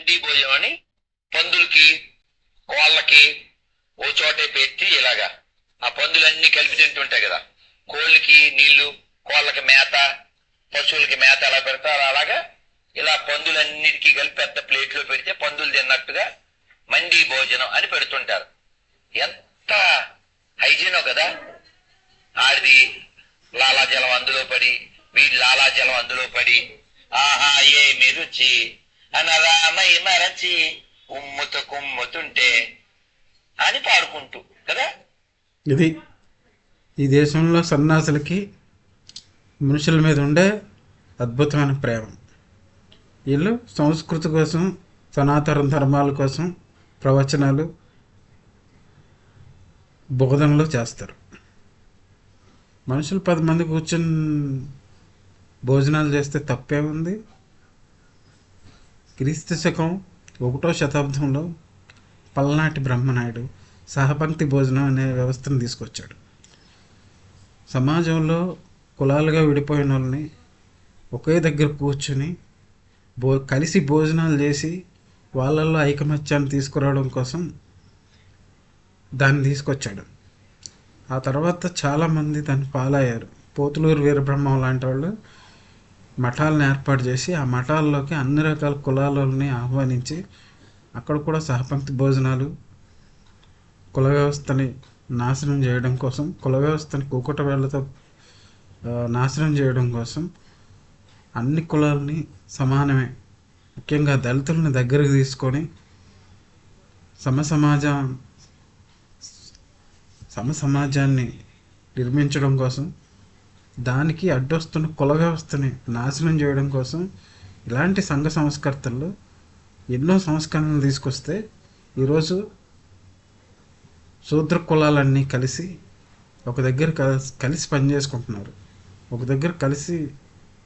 మండి భోజనం అని పందులకి కోళ్ళకి ఓ చోటే పెట్టి ఇలాగా ఆ పందులన్నీ కలిపి తింటుంటాయి కదా. కోళ్ళకి నీళ్లు, కోళ్ళకి మేత, పశువులకి మేత ఎలా పెడతారు అలాగా ఇలా పందులన్నిటికీ కలిపి పెద్ద ప్లేట్లో పెడితే పందులు తిన్నట్టుగా మండి భోజనం అని పెడుతుంటారు. ఎంత హైజీనో కదా. ఆడిది లాలాజలం అందులో పడి, వీడి లాలాజలం అందులో పడి, ఆహా ఏమి రుచి అనరామై మరచి ఉమ్ముతు కుమ్ముతుంటే అని పాడుకుంటూ కదా. ఇది ఈ దేశంలో సన్యాసులకి మనుషుల మీద ఉండే అద్భుతమైన ప్రేమ. వీళ్ళు సంస్కృతి కోసం, సనాతన ధర్మాల కోసం ప్రవచనాలు, బోధనలు చేస్తారు. మనుషులు 10 మంది కూర్చొని భోజనాలు చేస్తే తప్పే ఉంది. క్రీస్తు శకం 1వ శతాబ్దంలో పల్నాటి బ్రహ్మనాయుడు సహపంక్తి భోజనం అనే వ్యవస్థను తీసుకొచ్చాడు. సమాజంలో కులాలుగా విడిపోయిన వాళ్ళని ఒకే దగ్గర కూర్చొని కలిసి భోజనాలు చేసి వాళ్ళల్లో ఐకమత్యాన్ని తీసుకురావడం కోసం దాన్ని తీసుకొచ్చాడు. ఆ తర్వాత చాలామంది దాన్ని ఫాలో పోతులూరు వీరబ్రహ్మం లాంటి వాళ్ళు మఠాలను ఏర్పాటు చేసి ఆ మఠాల్లోకి అన్ని రకాల కులాలని ఆహ్వానించి అక్కడ కూడా సహపంక్తి భోజనాలు, కుల వ్యవస్థని నాశనం చేయడం కోసం, కుల వ్యవస్థని కూకుట వేళ్లతో నాశనం చేయడం కోసం అన్ని కులాలని సమానమే, ముఖ్యంగా దళితులను దగ్గరకు తీసుకొని సమాజాన్ని నిర్మించడం కోసం, దానికి అడ్డొస్తున్న కుల వ్యవస్థని నాశనం చేయడం కోసం ఇలాంటి సంఘ సంస్కర్తలు ఎన్నో సంస్కరణలు తీసుకొస్తే ఈరోజు శూద్ర కులాలన్నీ కలిసి ఒక దగ్గర కలిసి పనిచేసుకుంటున్నారు, ఒక దగ్గర కలిసి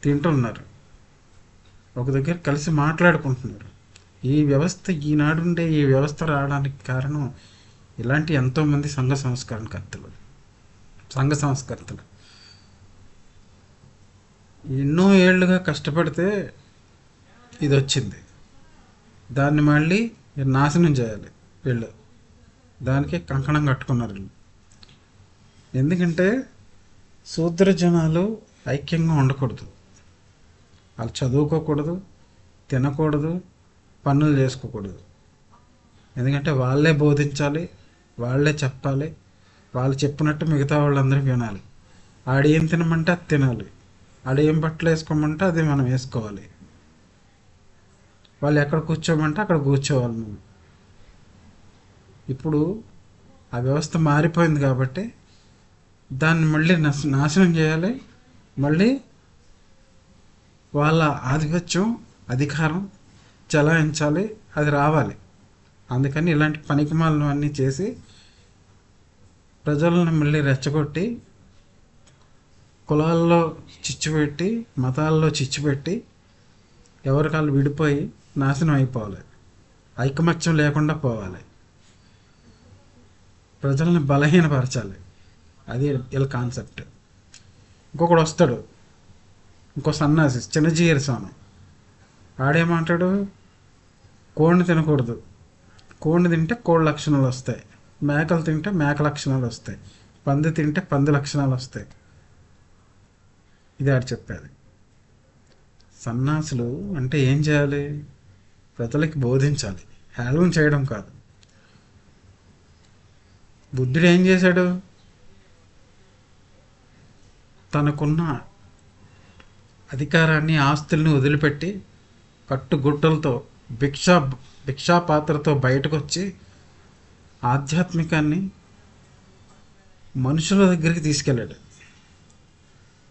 తింటున్నారు, ఒక దగ్గర కలిసి మాట్లాడుకుంటున్నారు. ఈ వ్యవస్థ ఈనాడుండే ఈ వ్యవస్థ రావడానికి కారణం ఇలాంటి ఎంతోమంది సంఘ సంస్కర్తలు ఎన్నో ఏళ్ళుగా కష్టపడితే ఇది వచ్చింది. దాన్ని మళ్ళీ నాశనం చేయాలి వీళ్ళు. దానికి కంకణం కట్టుకున్నారు వీళ్ళు. ఎందుకంటే శూద్ర జనాలు ఐక్యంగా ఉండకూడదు, వాళ్ళు చదువుకోకూడదు, తినకూడదు, పనులు చేసుకోకూడదు. ఎందుకంటే వాళ్ళే బోధించాలి, వాళ్ళే చెప్పాలి, వాళ్ళు చెప్పినట్టు మిగతా వాళ్ళందరూ వినాలి. ఆడేం తినమంటే అది తినాలి, ఆడేం బట్టలు వేసుకోమంటే అది మనం వేసుకోవాలి, వాళ్ళు ఎక్కడ కూర్చోమంటే అక్కడ కూర్చోవాలి మనం. ఇప్పుడు ఆ వ్యవస్థ మారిపోయింది కాబట్టి దాన్ని మళ్ళీ నాశనం చేయాలి, మళ్ళీ వాళ్ళ ఆధిపత్యం, అధికారం చలాయించాలి, అది రావాలి. అందుకని ఇలాంటి పనికిమాలను అన్నీ చేసి ప్రజలను మళ్ళీ రెచ్చగొట్టి కులాల్లో చిచ్చుపెట్టి, మతాల్లో చిచ్చుపెట్టి ఎవరికాళ్ళు విడిపోయి నాశనం అయిపోవాలి, ఐకమత్యం లేకుండా పోవాలి, ప్రజల్ని బలహీనపరచాలి. అది వీళ్ళ కాన్సెప్ట్. ఇంకొకడు వస్తాడు, ఇంకో సన్నాసి చిన్నజీయర్ స్వామి. ఆడేమంటాడు, కోడిని తినకూడదు, కోడిని తింటే కోడి లక్షణాలు వస్తాయి, మేకలు తింటే మేక లక్షణాలు వస్తాయి, పంది తింటే పంది లక్షణాలు వస్తాయి. ఇది ఆడు చెప్పేది. సన్నాసులు అంటే ఏం చేయాలి? ప్రజలకి బోధించాలి, హేళన చేయడం కాదు. బుద్ధుడు ఏం చేశాడు? తనకున్న అధికారాన్ని, ఆస్తుల్ని వదిలిపెట్టి కట్టుగుడ్డలతో భిక్షాపాత్రతో బయటకు వచ్చి ఆధ్యాత్మికాన్ని మనుషుల దగ్గరికి తీసుకెళ్ళాడు.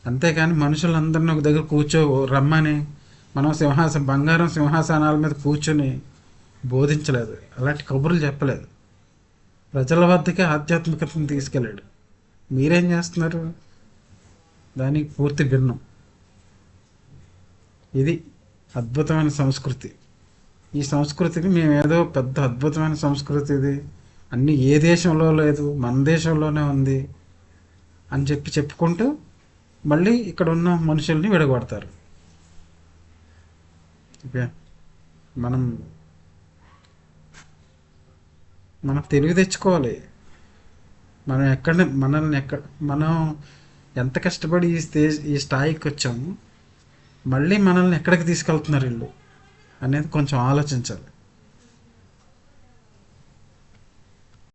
అంతేకాని మనుషులందరినీ ఒక దగ్గర రమ్మని మనం బంగారం సింహాసనాల మీద కూర్చొని బోధించలేదు, అలాంటి కబుర్లు చెప్పలేదు. ప్రజల వద్దకే ఆధ్యాత్మికతను తీసుకెళ్ళాడు. మీరేం చేస్తున్నారు? దానికి పూర్తి భిన్నం. ఇది అద్భుతమైన సంస్కృతి. ఈ సంస్కృతికి మేము ఏదో పెద్ద అద్భుతమైన సంస్కృతి ఇది, అన్నీ ఏ దేశంలో లేదు, మన దేశంలోనే ఉంది అని చెప్పుకుంటూ మళ్ళీ ఇక్కడ ఉన్న మనుషుల్ని విడగొడతారు. మనం మనం తెలివి తెచ్చుకోవాలి. మనం ఎంత కష్టపడి ఈ స్థాయికి వచ్చాము, మళ్ళీ మనల్ని ఎక్కడికి తీసుకెళ్తున్నారు వీళ్ళు అనేది కొంచెం ఆలోచించాలి.